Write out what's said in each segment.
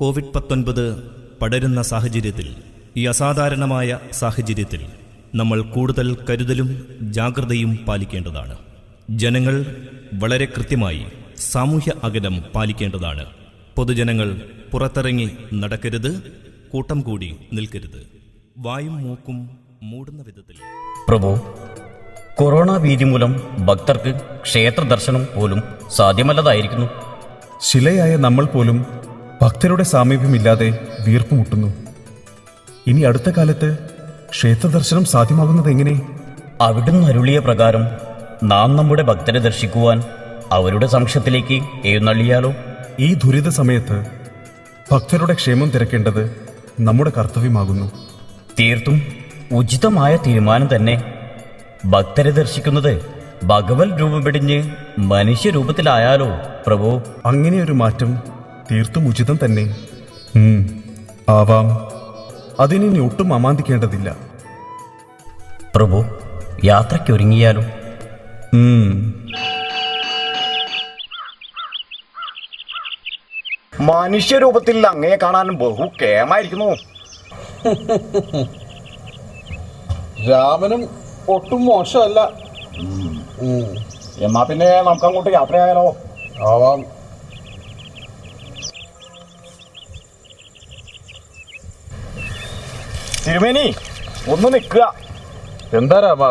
COVID-19 പടരുന്ന സാഹചര്യത്തിൽ, ഈ അസാധാരണമായ സാഹചര്യത്തിൽ നമ്മൾ കൂടുതൽ കരുതലും ജാഗ്രതയും പാലിക്കേണ്ടതാണ്. ജനങ്ങൾ വളരെ കൃത്യമായി സാമൂഹ്യ അകലം പാലിക്കേണ്ടതാണ്. പൊതുജനങ്ങൾ പുറത്തിറങ്ങി നടക്കരുത്, കൂട്ടം കൂടി നിൽക്കരുത്. വായും മൂക്കും മൂടുന്ന വിധത്തിൽ. പ്രഭു, കൊറോണ ഭീതി മൂലം ഭക്തർക്ക് ക്ഷേത്ര ദർശനം പോലും സാധ്യമല്ലതായിരിക്കുന്നു. ശിലയായ നമ്മൾ പോലും ഭക്തരുടെ സാമീപ്യമില്ലാതെ വീർപ്പുമുട്ടുന്നു. ഇനി അടുത്ത കാലത്ത് ക്ഷേത്ര ദർശനം സാധ്യമാകുന്നത് എങ്ങനെ? അവിടുന്ന് അരുളിയ പ്രകാരം നാം നമ്മുടെ ഭക്തരെ ദർശിക്കുവാൻ അവരുടെ സമക്ഷത്തിലേക്ക് എഴുന്നള്ളിയാലോ? ഈ ദുരിത സമയത്ത് ഭക്തരുടെ ക്ഷേമം തിരക്കേണ്ടത് നമ്മുടെ കർത്തവ്യമാകുന്നു. തീർത്തും ഉചിതമായ തീരുമാനം തന്നെ. ഭക്തരെ ദർശിക്കുന്നത് ഭഗവത് രൂപം വെടിഞ്ഞ് മനുഷ്യരൂപത്തിലായാലോ പ്രഭു? അങ്ങനെയൊരു മാറ്റം തീർത്തും ഉചിതം തന്നെ. ആവാം. അതിനി ഒട്ടും അമാന്തിക്കേണ്ടതില്ല. പ്രഭു, യാത്രയ്ക്കൊരുങ്ങിയാലോ? മനുഷ്യരൂപത്തിൽ അങ്ങയെ കാണാൻ ബഹു കേമായിരിക്കുന്നു. രാമനും ഒട്ടും മോശമല്ല. എന്നാ പിന്നെ നമുക്ക് അങ്ങോട്ട് യാത്രയായാലോ? ആവാം. തിരുമേനി, ഒന്ന് നിൽക്കുക. എന്താ രാമ?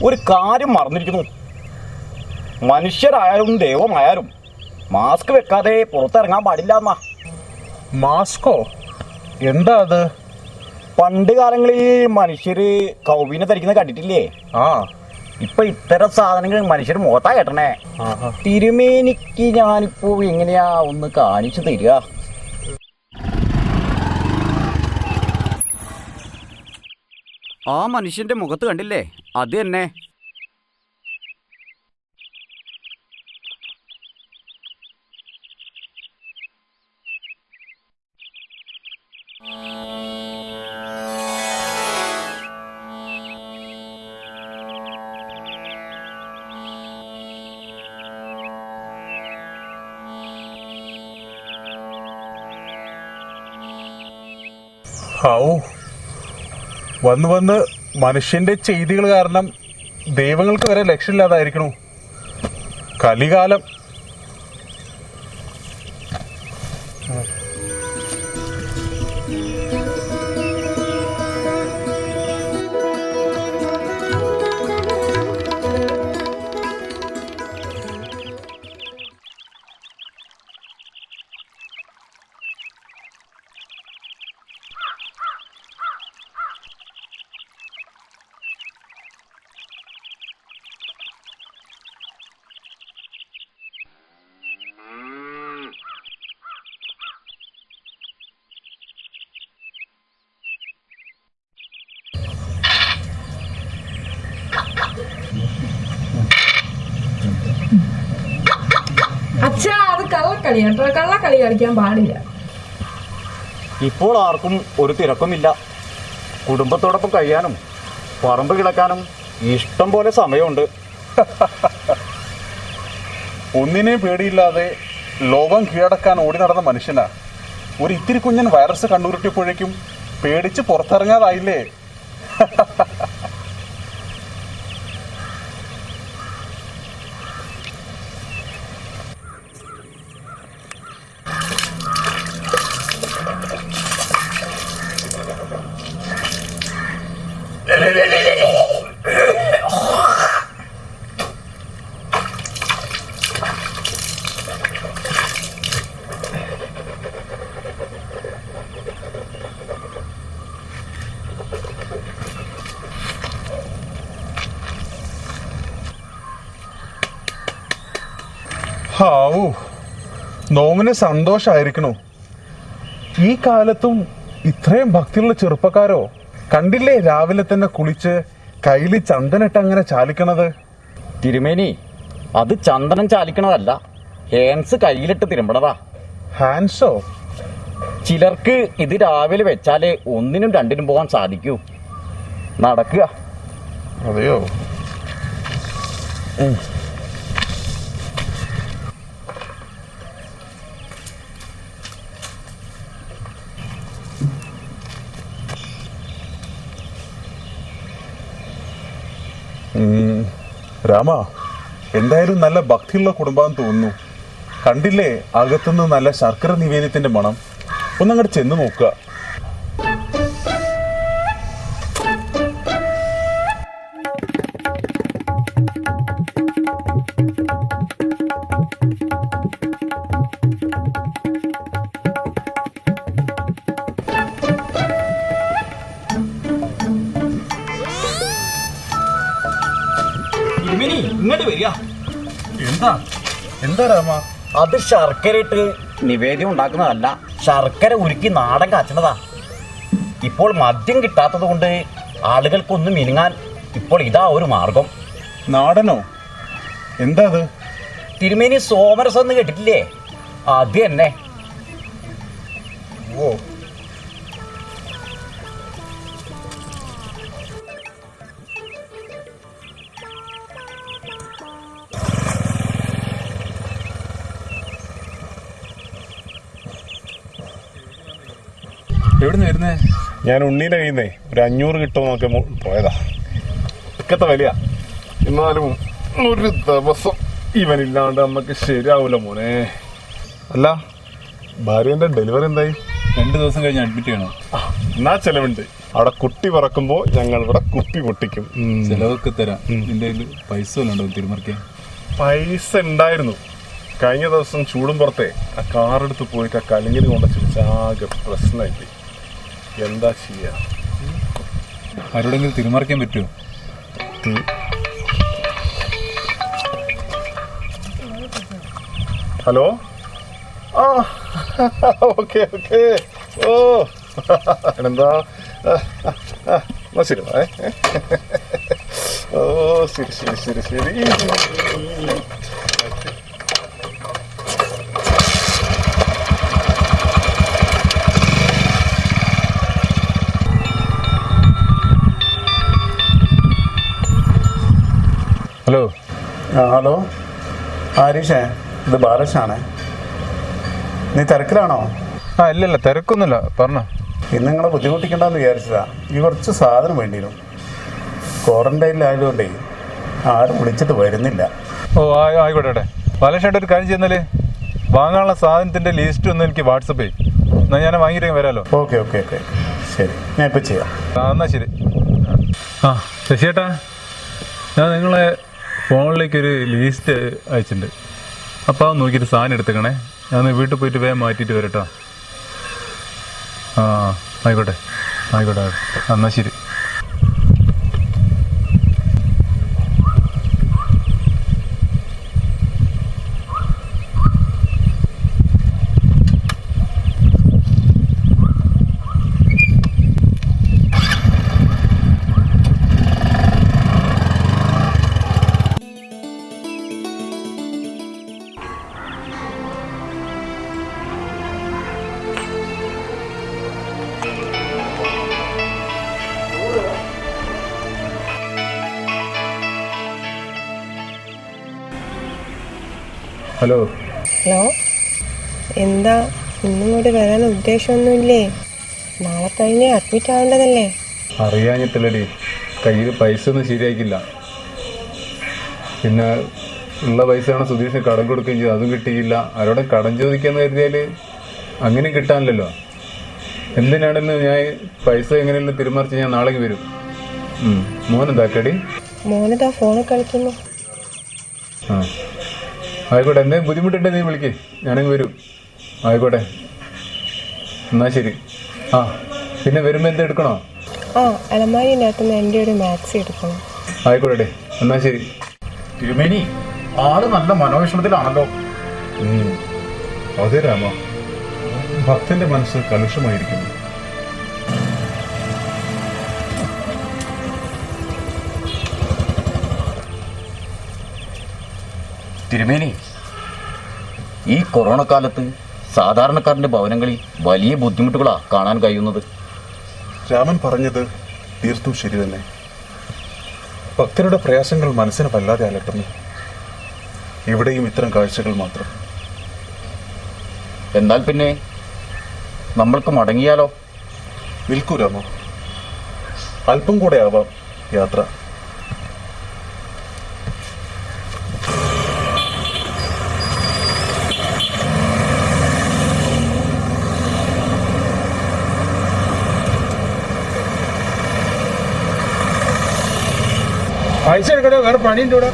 ഒരു കാര്യം മറന്നിരിക്കുന്നു. മനുഷ്യരായാലും ദൈവമായാലും മാസ്ക് വെക്കാതെ പുറത്തിറങ്ങാൻ പാടില്ല എന്നാ. മാസ്കോ? എന്താ അത്? പണ്ട് കാലങ്ങളിൽ മനുഷ്യര് കൗവീനെ ധരിക്കുന്നത് കണ്ടിട്ടില്ലേ? ആ, ഇപ്പൊ ഇത്തരം സാധനങ്ങൾ മനുഷ്യർ മുഖത്താ കേട്ടണേ. തിരുമേനിക്ക് ഞാനിപ്പോ എങ്ങനെയാ ഒന്ന് കാണിച്ചു തരിക? ആ മനുഷ്യന്റെ മുഖത്ത് കണ്ടില്ലേ? അത് തന്നെ. വന്ന് വന്ന് മനുഷ്യന്റെ ചെയ്തികൾ കാരണം ദൈവങ്ങൾക്ക് വരെ ലക്ഷ്യമില്ലാതായിരിക്കണു. കലികാലം. അച്ഛാ, അത് കള്ളക്കളിയാണ്. കള്ളക്കളി കളിക്കാൻ പാടില്ല. ഇപ്പോൾ ആർക്കും ഒരു തിരക്കുമില്ല. കുടുംബത്തോടൊപ്പം കഴിയാനും പറമ്പ് കിടക്കാനും ഇഷ്ടം പോലെ സമയമുണ്ട്. ഒന്നിനെയും പേടിയില്ലാതെ ലോകം കീഴടക്കാൻ ഓടി നടന്ന മനുഷ്യനാ ഒരു ഇത്തിരി കുഞ്ഞൻ വൈറസ് കണ്ടുരുട്ടിയപ്പോഴേക്കും പേടിച്ച് പുറത്തിറങ്ങാതായില്ലേ? ഹാവൂ, നോമിന് സന്തോഷായിരിക്കണു. ഈ കാലത്തും ഇത്രയും ഭക്തിയുള്ള ചെറുപ്പക്കാരോ? കണ്ടില്ലേ രാവിലെ തന്നെ കുളിച്ച് കയ്യിൽ ചന്ദനിട്ട് അങ്ങനെ ചാലിക്കണത്? തിരുമേനി, അത് ചന്ദനം ചാലിക്കണതല്ല, ഹാൻസ് കയ്യിലിട്ട് തിരുമ്പണതാ. ഹാൻസോ? ചിലർക്ക് ഇത് രാവിലെ വെച്ചാലേ ഒന്നിനും രണ്ടിനും പോകാൻ സാധിക്കൂ. നടക്കുക. അതെയോ? രാമ, എന്തായാലും നല്ല ഭക്തിയുള്ള കുടുംബം തോന്നുന്നു. കണ്ടില്ലേ അകത്തുനിന്ന് നല്ല ശർക്കര നിവേദ്യത്തിന്റെ മണം. ഒന്നങ്ങോട്ട് ചെന്ന് നോക്കുക. ഇങ്ങോട്ട് വരിക. എന്താ രാമ? അത് ശർക്കര ഇട്ട് നിവേദ്യം ഉണ്ടാക്കുന്നതല്ല, ശർക്കര ഉരുക്കി നാടൻ കാച്ചണതാ. ഇപ്പോൾ മദ്യം കിട്ടാത്തത് കൊണ്ട് ആളുകൾക്കൊന്നും മിനുങ്ങാൻ ഇപ്പോൾ ഇതാ ഒരു മാർഗം. നാടനോ? എന്താ അത്? തിരുമേനി സോമരസം എന്ന് കേട്ടിട്ടില്ലേ? അത് തന്നെ. ഓ, എവിടുന്ന് വരുന്നേ? ഞാൻ ഉണ്ണീൻ്റെ കയ്യിൽ നിന്നേ ഒരു 500 കിട്ടുമോ നോക്കി പോയതാ. ഇക്കത്തെ വലിയ. എന്നാലും ഒരു ദിവസം ഇവനില്ലാണ്ട് നമുക്ക് ശരിയാവൂല മോനെ. അല്ല, ഭാര്യന്റെ ഡെലിവറി എന്തായി? 2 ദിവസം കഴിഞ്ഞ് അഡ്മിറ്റ് ചെയ്യണം. എന്നാ ചെലവുണ്ട്. അവിടെ കുട്ടി പറക്കുമ്പോ ഞങ്ങൾ ഇവിടെ കുപ്പി പൊട്ടിക്കും. ചിലവൊക്കെ തരാം. നിന്റെ കയ്യിൽ പൈസ വല്ലതും ഉണ്ടോ തിരുമറിക്കാൻ? പൈസ ഉണ്ടായിരുന്നു. കഴിഞ്ഞ ദിവസം ചൂടും പുറത്തെ ആ കാറെടുത്ത് പോയിട്ട് ആ കലിങ്ങിന് കൊണ്ട് ചിരിച്ച് ആകെ പ്രശ്നമായിട്ട്. എന്താ ചെയ്യാ? ആരോടെങ്കിലും തിരുമറിക്കാൻ പറ്റുമോ? ഹലോ. ആ ഓക്കെ ഓക്കെ. ഓ എന്താ? എന്നാ ശരി. ഓ ശരി ശരി ശരി ശരി. ഹലോ. ഹലോ ആരീഷേ, ഇത് ബാലകൃഷ്ണാണേ. നീ തിരക്കിലാണോ? ഇല്ലല്ല, തിരക്കൊന്നുമില്ല, പറഞ്ഞോ. ഇന്ന് നിങ്ങളെ ബുദ്ധിമുട്ടിക്കണ്ടെന്ന് വിചാരിച്ചതാ. ഈ കുറച്ച് സാധനം വേണ്ടിയിരുന്നു. ക്വാറന്റൈനിലായതുകൊണ്ടേ ആരും വിളിച്ചിട്ട് വരുന്നില്ല. ഓ ആയിക്കോട്ടെ. ബാലകൃഷ്ണേട്ട ഒരു കാര്യം ചെയ്യുന്നാല് വാങ്ങാനുള്ള സാധനത്തിന്റെ ലിസ്റ്റ് ഒന്ന് എനിക്ക് വാട്സപ്പ് ചെയ്യും. എന്നാൽ ഞാൻ വാങ്ങിയിട്ട് വരാമല്ലോ. ഓക്കെ ഓക്കെ ഓക്കെ ശരി, ഞാൻ ഇപ്പം ചെയ്യാം. എന്നാ ശരി. ശശിയേട്ടാ, ഞാൻ നിങ്ങളെ ഫോണിലേക്കൊരു ലിസ്റ്റ് അയച്ചിട്ടുണ്ട്. അപ്പോൾ അത് നോക്കിയിട്ട് സാധനം എടുത്തേക്കണേ. ഞാൻ വീട്ടിൽ പോയിട്ട് വേഗം മാറ്റിയിട്ട് വരട്ടോ. ആയിക്കോട്ടെ. എന്നാൽ ശരി. ഹലോ. ഹലോ, എന്താ ഇന്നും കൂടി വരാൻ ഉദ്ദേശമൊന്നുമില്ലേ? നാളെ കഴിഞ്ഞ് അഡ്മിറ്റ് ആവേണ്ടതല്ലേ? അറിയാഞ്ഞിട്ടില്ലടി, കയ്യിൽ പൈസ ഒന്നും ശരിയാക്കില്ല. പിന്നെ ഉള്ള പൈസയാണ് സുധീഷിന് കടം കൊടുക്കുകയും ചെയ്തു, അതും കിട്ടിയില്ല. ആരോടെ കടം ചോദിക്കാന്ന് കരുതിയാൽ അങ്ങനെ കിട്ടാനില്ലല്ലോ. എന്തിനാണെന്ന് ഞാൻ പൈസ എങ്ങനെയെങ്കിലും തിരുമറിച്ച് ഞാൻ നാളേക്ക് വരും. മോനെന്താക്കടി? മോനിതാ ഫോണിൽ കളിക്കുന്നു. ആയിക്കോട്ടെ, എന്തെങ്കിലും ബുദ്ധിമുട്ടുണ്ടെങ്കിൽ നീ വിളിക്കേ, ഞാനങ്ങ് വരും. ആയിക്കോട്ടെ, എന്നാൽ ശരി. പിന്നെ വരുമ്പോൾ എന്ത് എടുക്കണോ? അലമാരിൻ്റെ അകത്തുനിന്ന് എൻ്റെ ഒരു മാക്സി എടുക്കണം. ആയിക്കോട്ടെ, എന്നാൽ ശരി. തിരുമേനി, ആള് നല്ല മനോവിഷമത്തിലാണല്ലോ. അതെ രാമ, ഭക്തന്റെ മനസ്സ് കലുഷമായിരിക്കുന്നു. തിരുമേനി, ഈ കൊറോണ കാലത്ത് സാധാരണക്കാരൻ്റെ ഭവനങ്ങളിൽ വലിയ ബുദ്ധിമുട്ടുകളാണ് കാണാൻ കഴിയുന്നത്. രാമൻ പറഞ്ഞത് തീർത്തും ശരി തന്നെ. ഭക്തരുടെ പ്രയാസങ്ങൾ മനസ്സിനെ വല്ലാതെ അലട്ടുന്നു. ഇവിടെയും ഇത്തരം കാഴ്ചകൾ മാത്രം. എന്നാൽ പിന്നെ നമ്മൾക്ക് മടങ്ങിയാലോ? നിൽക്കൂ രാമ, അല്പം കൂടെ ആവാം യാത്ര. പൈസ എടുക്കട്ടെ, വേറെ പണിയുണ്ട് ഇവിടെ.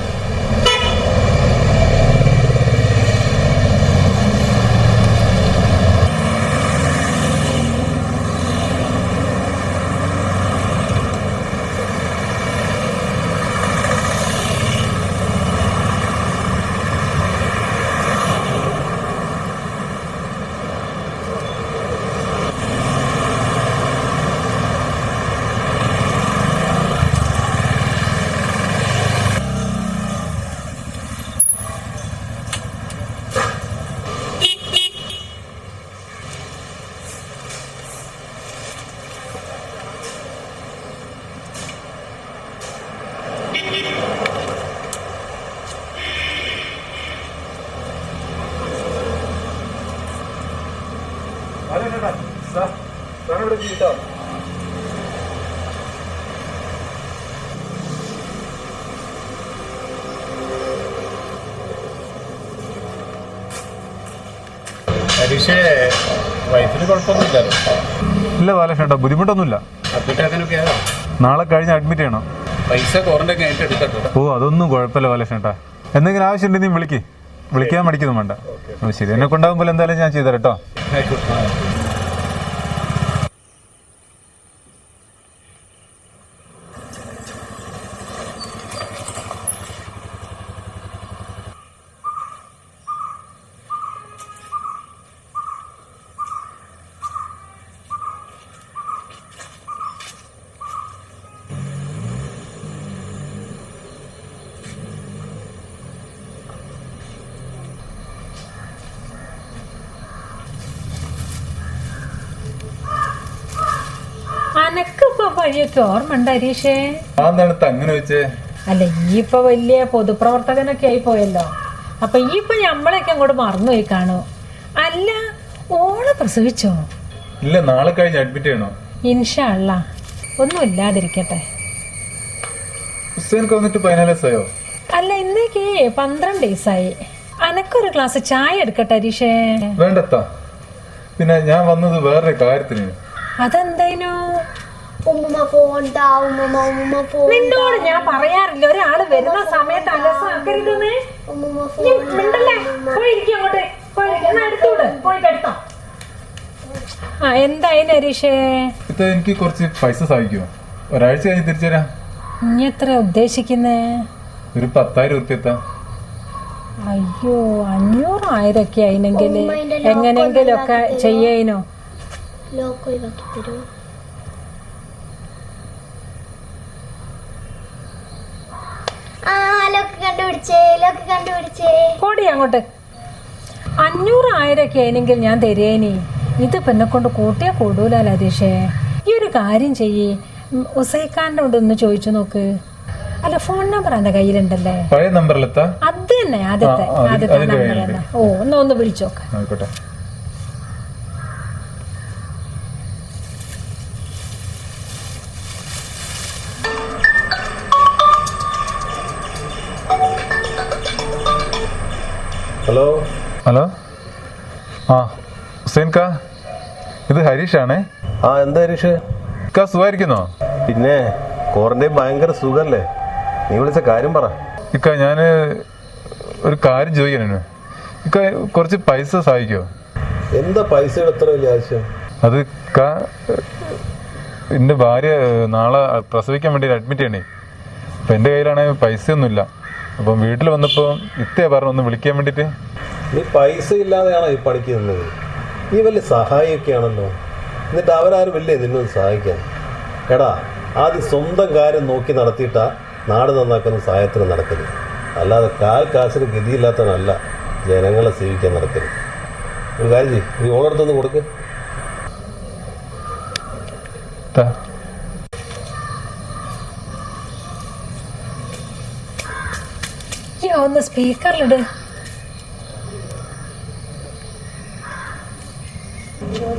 ഹരീഷേ, വൈഫിന് കുഴപ്പമൊന്നുമില്ലല്ലോ? ഇല്ല ബാലകൃഷ്ണേട്ടാ, ബുദ്ധിമുട്ടൊന്നുമില്ല. അഡ്മിറ്റ് നാളെ കഴിഞ്ഞ് അഡ്മിറ്റ് ചെയ്യണം. പൈസ ക്വാറന്റൈൻ കഴിഞ്ഞിട്ട് എടുക്കട്ടോ. ഓ, അതൊന്നും കുഴപ്പമില്ല ബാലകൃഷ്ണേട്ടാ. എന്തെങ്കിലും ആവശ്യമുണ്ടെങ്കിൽ നീ വിളിക്കാൻ മടിക്കുന്നു വേണ്ട. ഓ ശരി, എന്നെ കൊണ്ടാകുമ്പോൾ എന്തായാലും ഞാൻ ചെയ്തുതരാം കേട്ടോ. അനക്കിപ്പോ വഴിയൊക്കെ ഓർമ്മ ഉണ്ട് ഹരീഷേ? അങ്ങനെ വെച്ചേ? അല്ല, ഈ ഇപ്പൊ വലിയ പൊതുപ്രവർത്തകനൊക്കെ ആയി പോയല്ലോ. അപ്പൊ ഈ ഇപ്പൊ ഞമ്മളൊക്കെ അങ്ങോട്ട് മറന്നുപോയി കാണൂ. അല്ല, ഓളെ പ്രസവിച്ചോ? ഇല്ല, നാളെ കഴിഞ്ഞ് അഡ്മിറ്റ് ചെയ്യണോ? ഇൻഷാ അള്ളാ, ഒന്നും ഇല്ലാതിരിക്കട്ടെ. വന്നിട്ട് 14 ദിവസമായോ? അല്ല, ഇന്നേക്ക് 12 ദിവസമായി. അനക്കൊരു ഗ്ലാസ് ചായ എടുക്കട്ടെ ഹരീഷേ? വേണ്ടത്താ, പിന്നെ ഞാൻ വന്നത് വേറൊരു കാര്യത്തിന്. അതെന്തായിനു? നിന്നോട് ഞാൻ പറയാറില്ല, ഒരാള് വരുന്ന സമയത്ത് അലസാക്കരുതെന്ന്. എന്തായാലും ഹരീഷേ, എനിക്ക് കുറച്ച് പൈസ സഹായിക്കുമോ? ഒരാഴ്ച കഴിഞ്ഞ് തിരിച്ചുതരാം. നീ എത്ര ഉദ്ദേശിക്കുന്നേ? ഒരു 10,000 ഉറുപ്പിക. അയ്യോ, 500,000 ഒക്കെ ആയിനെങ്കിൽ എങ്ങനെങ്കിലും ഒക്കെ ചെയ്യേനോ? കോടി അങ്ങോട്ട്. 500,000 ഒക്കെ ആയിനെങ്കിൽ ഞാൻ തരേനി. ഇത് പിന്നെ കൊണ്ട് കൂട്ടിയാ കൂടൂല ഹരീഷേ. ഈ ഒരു കാര്യം ചെയ്യേ, ഉസൈഖാന്റെ കൊണ്ട് ഒന്ന് ചോദിച്ചു നോക്ക്. അല്ല, ഫോൺ നമ്പർ എന്റെ കയ്യിലുണ്ടല്ലേ? പഴയ നമ്പറിലെത്താ? അത് തന്നെ, ആദ്യത്തെ നമ്പർ തന്നെ. ഓ, ഒന്ന് വിളിച്ചോക്ക. ആയിക്കോട്ടെ. ഹലോ ഹലോ, ആ ഹുസൈൻകാ, ഇത് ഹരീഷാണേ. എന്താ ഹരീഷ്? സുഖമായിരിക്കുന്നോ? പിന്നെ ക്വാറന്റൈൻ ഭയങ്കര സുഖല്ലേ? നീ വിളിച്ച കാര്യം പറ. ഞാൻ ഒരു കാര്യം ചോദിക്കാനാണ്. കുറച്ച് പൈസ സഹായിക്കുമോ? എന്താ പൈസയുടെ എത്ര വലിയ ആവശ്യം? അത് എൻ്റെ ഭാര്യ നാളെ പ്രസവിക്കാൻ വേണ്ടി അഡ്മിറ്റ് ചെയ്യണേ. അപ്പം എൻ്റെ കയ്യിലാണെങ്കിൽ പൈസയൊന്നുമില്ല. അപ്പം വീട്ടിൽ വന്നപ്പോൾ ഇത്തേ പറഞ്ഞു ഒന്ന് വിളിക്കാൻ വേണ്ടിയിട്ട്. നീ പൈസ ഇല്ലാതെയാണോ ഈ പണിക്ക് നിന്നത്? നീ വലിയ സഹായിയൊക്കെയാണല്ലോ. എന്നിട്ട് അവരാരും ഇല്ലേ നിന്നൊന്ന് സഹായിക്കാൻ? എടാ, ആദ്യം സ്വന്തം കാര്യം നോക്കി നടത്തിയിട്ടാ നാട് നന്നാക്കുന്ന സഹായത്തിന് നടക്കരുത്. അല്ലാതെ കാശിന് ഗതിയില്ലാത്തവനല്ല ജനങ്ങളെ സേവിക്കാൻ നടക്കരുത്. ഒരു കാര്യം ചെയ്യ്, നീ ഓളെടുത്തൊന്ന് കൊടുക്ക്. ഒന്ന് സ്പീക്കറിലിട്.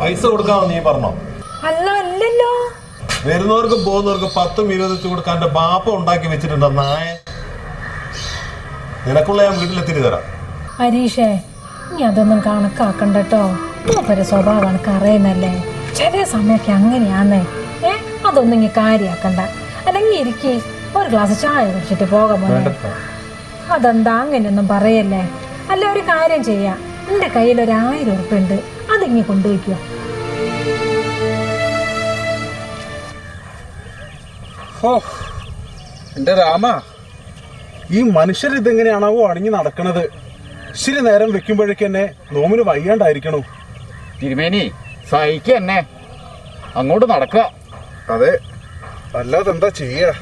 പൈസ കൊടുക്കാമോ നീ പറഞ്ഞോ? അല്ല, അല്ലല്ലോ. വരുന്നവർക്കും പോകുന്നവർക്കും 10 20 വെച്ച് കൊടുക്കാൻ എന്റെ ബാപ്പ ഉണ്ടാക്കി വെച്ചിട്ടുണ്ടോ നായ? നിനക്കുള്ള ഞാൻ വീട്ടിലെത്തിരി തരാം. ഹരീഷേ, നീ അതൊന്നും കണക്കാക്കണ്ട കേട്ടോ. മൂപ്പര് സ്വഭാവം എനിക്ക് അറിയുന്നല്ലേ. ചില സമയമൊക്കെ അങ്ങനെയാന്നേ. അതൊന്നും ഇനി കാര്യാക്കണ്ട. അല്ലെങ്കിൽ ഇരിക്കേ, ഒരു ഗ്ലാസ് ചായ കുടിച്ചിട്ട് പോകാൻ മോനെ. അതെന്താ അങ്ങനെയൊന്നും പറയല്ലേ. അല്ല, ഒരു കാര്യം ചെയ്യാം, എൻ്റെ കയ്യിൽ 1000 ഉറുപ്പ്യ ഉണ്ട്, അതിങ്ങി കൊണ്ടുവയ്ക്കുക. ഓ എൻ്റെ രാമ, ഈ മനുഷ്യർ ഇതെങ്ങനെയാണാവോ അണിഞ്ഞ് നടക്കണത്. ഇച്ചിരി നേരം വെക്കുമ്പോഴേക്ക് എന്നെ നോമിന് വയ്യാണ്ടായിരിക്കണു. തിരുമേനി സഹിക്കുക എന്നെ, അങ്ങോട്ട് നടക്കുക. അതെ, അല്ലാതെ എന്താ ചെയ്യുക?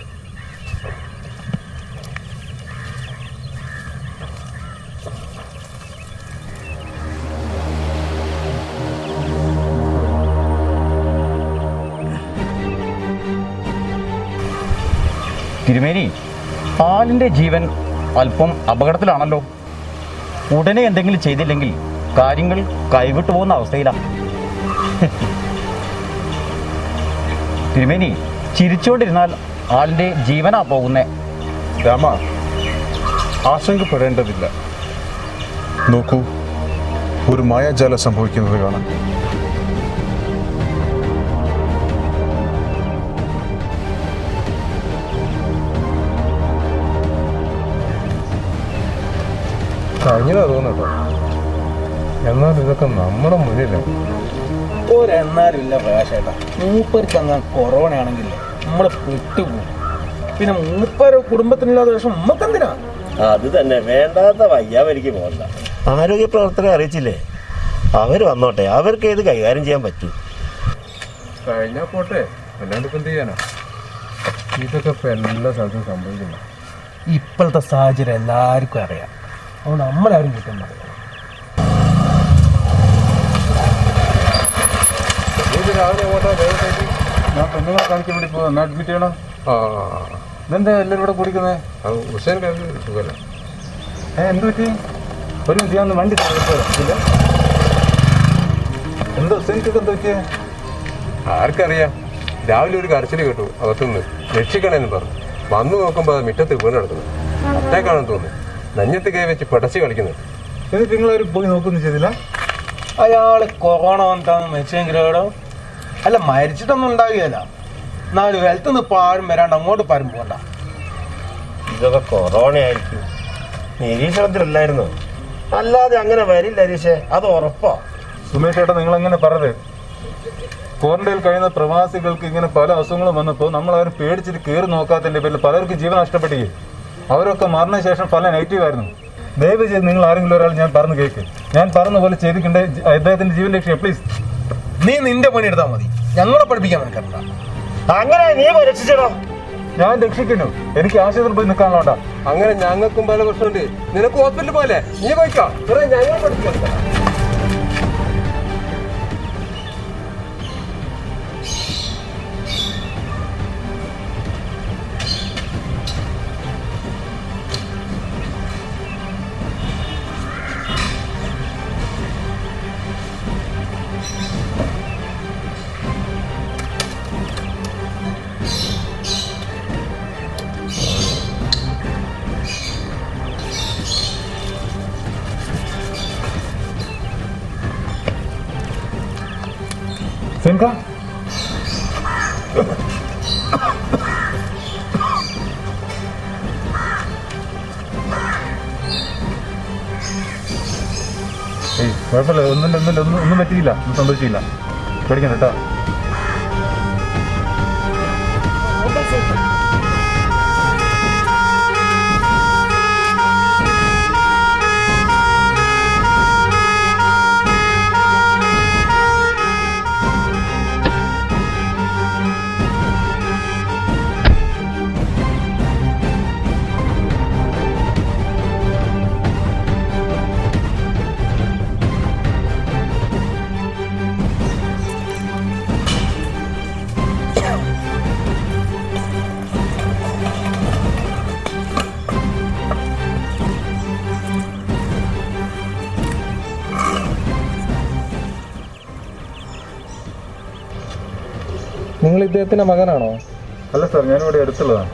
തിരുമേനി, ആളിൻ്റെ ജീവൻ അല്പം അപകടത്തിലാണല്ലോ. ഉടനെ എന്തെങ്കിലും ചെയ്തില്ലെങ്കിൽ കാര്യങ്ങൾ കൈവിട്ടു പോകുന്ന അവസ്ഥയിലാണ്. തിരുമേനി, ചിരിച്ചുകൊണ്ടിരുന്നാൽ ആളിൻ്റെ ജീവനാ പോകുന്നേ. രാമ, ആശങ്കപ്പെടേണ്ടതില്ല. നോക്കൂ, ഒരു മായാജാലം സംഭവിക്കുന്നത് കാണാം. കഴിഞ്ഞതാ തോന്നട്ടോ. എന്നാൽ ഇതൊക്കെ നമ്മുടെ മുന്നിലാണ്. ഒരെന്നാലുമില്ല പ്രകാശേട്ടാ, മൂപ്പർക്ക് അങ്ങ് കൊറോണ ആണെങ്കിൽ നമ്മൾ പെട്ടുപോകും. പിന്നെ മൂപ്പര കുടുംബത്തിനില്ലാത്ത വിഷം നമുക്കെന്തിനാ? അത് തന്നെ, വേണ്ടാത്ത വയ്യാവരിക്ക് പോകണ്ട. ആരോഗ്യ പ്രവർത്തകരെ അറിയിച്ചില്ലേ, അവർ വന്നോട്ടെ, അവർക്ക് ഏത് കൈകാര്യം ചെയ്യാൻ പറ്റൂ. കഴിഞ്ഞാൽ പോട്ടെ, അല്ലാണ്ട് ഇപ്പം എന്ത് ചെയ്യാനാ? ഇതൊക്കെ ഇപ്പം എല്ലാ സ്ഥലത്തും സംഭവിക്കുന്നു. ഇപ്പോഴത്തെ സാഹചര്യം എല്ലാവർക്കും അറിയാം, അതുകൊണ്ട് നമ്മളാരും കിട്ടും പറയാം. രാവിലെ ഓട്ടോ ദയവായിട്ട് ഞാൻ പെണ്ണുങ്ങളെ കാണിക്കാൻ വേണ്ടി പോകും, എന്നാ അഡ്മിറ്റ് ചെയ്യണം. ഇതെന്താ എല്ലാവരും ഇവിടെ കുടിക്കുന്നത്? ഹുസൈൻ സുഖമല്ല. എന്ത് പറ്റി? ഒരു ഞാൻ വണ്ടി ഇല്ല. എന്താ ഹുസൈൻക്കൊക്കെ എന്താ പറ്റിയ? ആർക്കറിയാം. രാവിലെ ഒരു കരച്ചിൽ കേട്ടു അകത്തുനിന്ന്, രക്ഷിക്കണമെന്ന് പറഞ്ഞു. വന്നു നോക്കുമ്പോൾ അത് മുറ്റത്ത് വീണ് കിടക്കുന്നു. അറ്റാക്കാണെന്ന് തോന്നുന്നു. നെഞ്ഞത്ത് കൈ വെച്ച് പടച്ച് കളിക്കുന്നത്. എന്നിട്ട് നിങ്ങളവർ പോയി നോക്കൊന്നും ചെയ്തില്ല? അയാൾ കൊറോണ വന്നിട്ടാന്ന് മരിച്ചെങ്കിലോ? അല്ല, മരിച്ചിട്ടൊന്നും ഉണ്ടാവുകയല്ല. എന്നാലും ഹെൽത്ത് നിന്ന് ഇപ്പോൾ ആരും വരാണ്ട് അങ്ങോട്ട് പാരും പോകണ്ട. ഇതൊക്കെ കൊറോണ ആയിരിക്കും, നിരീക്ഷണത്തിലല്ലായിരുന്നു. അല്ലാതെ അങ്ങനെ വരില്ല ഹരീഷേ, അത് ഉറപ്പാ. സുമേഷ് ചേട്ടാ, നിങ്ങളെങ്ങനെ പറഞ്ഞത്? ക്വാറന്റൈനിൽ കഴിയുന്ന പ്രവാസികൾക്ക് ഇങ്ങനെ പല അസുഖങ്ങളും വന്നപ്പോൾ നമ്മളവരും പേടിച്ചിട്ട് കയറി നോക്കാത്തതിൻ്റെ പേരിൽ പലർക്കും ജീവൻ നഷ്ടപ്പെട്ടില്ലേ. അവരൊക്കെ മരണശേഷം പല നെഗറ്റീവായിരുന്നു. ദയവ് ചെയ്ത് നിങ്ങൾ ആരെങ്കിലും ഒരാൾ ഞാൻ പറഞ്ഞു കേൾക്ക്. ഞാൻ പറഞ്ഞ പോലെ ചെയ്തിട്ടുണ്ട് അദ്ദേഹത്തിന്റെ ജീവൻ രക്ഷ. പ്ലീസ്, നീ നിന്റെ പണി എടുത്താൽ മതി, ഞങ്ങളെ പഠിപ്പിക്കാൻ നിൽക്കണ്ട. അങ്ങനെ നീ രക്ഷിച്ചോ? ഞാൻ രക്ഷിക്കുന്നു. എനിക്ക് ആശുപത്രിയിൽ പോയി നിൽക്കാനുള്ളതാ. അങ്ങനെ ഞങ്ങൾക്കും പല പ്രശ്നമുണ്ട്. നിനക്ക് ഹോസ്പിറ്റലിൽ പോലെ നീ പോയിക്കോ, ഞങ്ങൾ പഠിപ്പിക്കാം. സെൻക, കുഴപ്പമില്ല, ഒന്നും പറ്റിയില്ല, ഒന്നും സംഭവിച്ചില്ല. പേടിക്കണ്ട കേട്ടോ. നിങ്ങൾ ഇദ്ദേഹത്തിന്റെ മകനാണോ? അല്ല സാർ, ഞാനിവിടെ അടുത്തുള്ളതാണ്.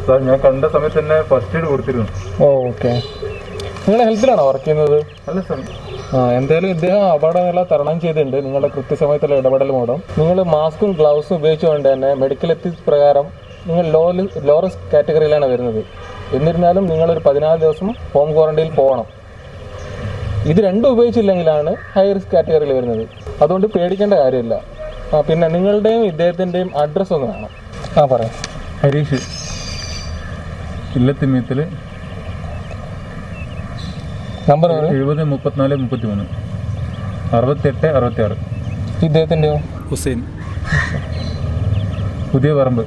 സാർ, ഞാൻ കണ്ട സമയത്ത് തന്നെ ഫസ്റ്റ് എയ്ഡ് കൊടുത്തിരുന്നു. ഓ, ഓക്കെ. നിങ്ങൾ ഹെൽത്തിലാണോ വർക്ക് ചെയ്യുന്നത്? അല്ല സാർ. എന്തായാലും ഇദ്ദേഹം അപകടങ്ങളെല്ലാം തരണം ചെയ്തിട്ടുണ്ട് നിങ്ങളുടെ കൃത്യസമയത്തുള്ള ഇടപെടൽ മൂലം. നിങ്ങൾ മാസ്കും ഗ്ലൗസും ഉപയോഗിച്ചുകൊണ്ട് തന്നെ മെഡിക്കൽ എത്തിക്സ് പ്രകാരം നിങ്ങൾ ലോ റിസ്ക് കാറ്റഗറിയിലാണ് വരുന്നത്. എന്നിരുന്നാലും നിങ്ങളൊരു 14 ദിവസം ഹോം ക്വാറന്റൈനിൽ പോകണം. ഇത് രണ്ടും ഉപയോഗിച്ചില്ലെങ്കിലാണ് ഹൈ റിസ്ക് കാറ്റഗറിയിൽ വരുന്നത്. അതുകൊണ്ട് പേടിക്കേണ്ട കാര്യമില്ല. പിന്നെ നിങ്ങളുടെയും ഇദ്ദേഹത്തിൻ്റെയും അഡ്രസ്സ് ഒന്ന് വേണം. പറയാം. ഹരീഷ്, ഇല്ലത്തിമീത്തിൽ, നമ്പർ 70 34 33 68 66. ഇദ്ദേഹത്തിൻ്റെയോ? ഹുസൈൻ, പുതിയ പറമ്പ്.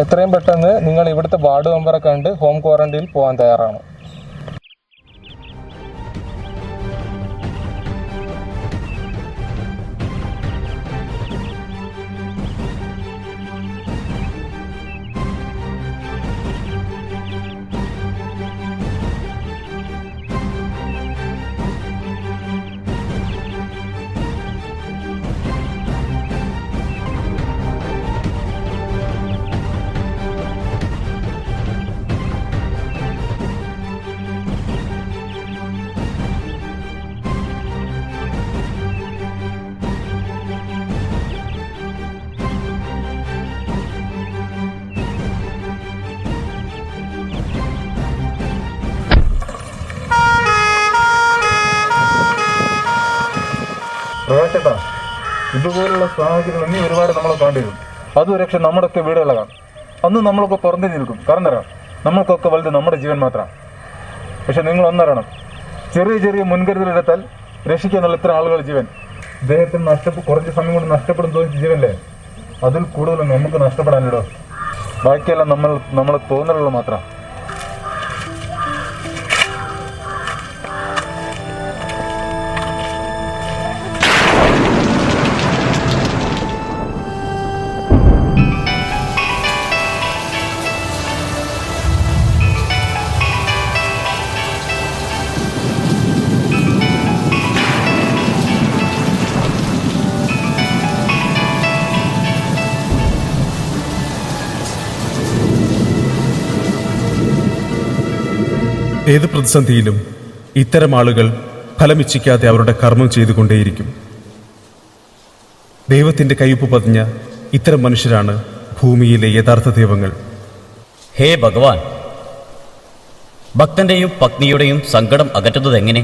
എത്രയും പെട്ടെന്ന് നിങ്ങൾ ഇവിടുത്തെ വാർഡ് മെമ്പറെ കണ്ട് ഹോം ക്വാറന്റൈനിൽ പോകാൻ തയ്യാറാണ്. പ്രകാശേട്ടാ, ഇതുപോലുള്ള സാഹചര്യങ്ങൾ ഇനി ഒരുപാട് നമ്മളെ കണ്ടിരുന്നു. അതും രക്ഷ നമ്മുടെയൊക്കെ വീടുകളാണ്. അന്ന് നമ്മളൊക്കെ പുറന്തേ നിൽക്കും. കാരണം തരാം, നമ്മൾക്കൊക്കെ വലുത് നമ്മുടെ ജീവൻ മാത്രമാണ്. പക്ഷെ നിങ്ങൾ ഒന്നറിയണം, ചെറിയ ചെറിയ മുൻകരുതലെടുത്താൽ രക്ഷിക്കാന്നുള്ള ഇത്ര ആളുകളുടെ ജീവൻ ഇദ്ദേഹത്തിന് കുറച്ച് സമയം കൊണ്ട് നഷ്ടപ്പെടും തോന്നിച്ച ജീവനല്ലേ, അതിൽ കൂടുതലും നമുക്ക് നഷ്ടപ്പെടാനിടോ. ബാക്കിയെല്ലാം നമ്മൾ തോന്നലുള്ളത് മാത്രം. ഏത് പ്രതിസന്ധിയിലും ഇത്തരം ആളുകൾ ഫലമിച്ഛിക്കാതെ അവരുടെ കർമ്മം ചെയ്തുകൊണ്ടേയിരിക്കും. ദൈവത്തിൻ്റെ കയ്യൊപ്പ് പതിഞ്ഞ ഇത്തരം മനുഷ്യരാണ് ഭൂമിയിലെ യഥാർത്ഥ ദൈവങ്ങൾ. ഹേ ഭഗവാൻ, ഭക്തന്റെയും പത്നിയുടെയും സങ്കടം അകറ്റുന്നത് എങ്ങനെ?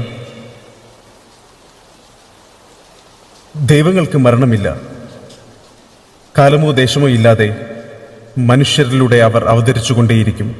ദൈവങ്ങൾക്ക് മരണമില്ല. കാലമോ ദേശമോ ഇല്ലാതെ മനുഷ്യരിലൂടെ അവർ അവതരിച്ചുകൊണ്ടേയിരിക്കും.